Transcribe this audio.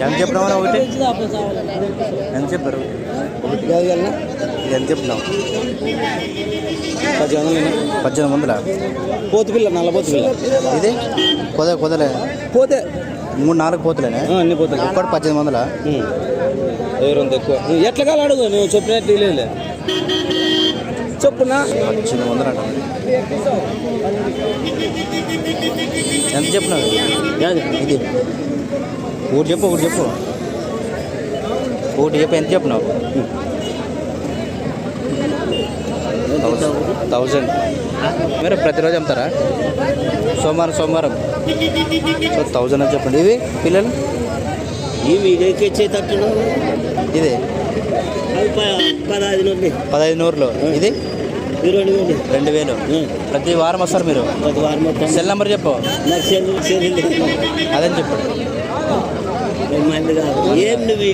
ఎంత చెప్పినావు ఒకటి? ఎంత చెప్పారు? ఎంత చెప్పినావు? 1800. పోతు పిల్ల, నల్ల పోతు పిల్ల. ఇది కుదలే పోతే 3-4 పోతులేనే అన్ని పోతాయి. ఒక్కటి 1800. ఎవరంత ఎక్కువ ఎట్లా కాలు అడుగు, నువ్వు చెప్పినట్టు లేదు చెప్పునా. 1800 అంట. ఎంత చెప్పినావు? ఇది ఒకటి చెప్పు, ఒకటి చెప్పు, ఒకటి చెప్పు. ఎంత చెప్పినావు? 1000. మీరు ప్రతిరోజు అమ్ముతారా? సోమవారం సో 1000 అని చెప్పండి. ఇవి పిల్లలు ఇవి ఎక్కిచ్చేటట్టు ఇది 1500. ఇది 2000. ప్రతి వారం వస్తారు మీరు? సెల్ నెంబర్ చెప్పు. నాకు అదని చెప్పండి. ఏం నువ్వు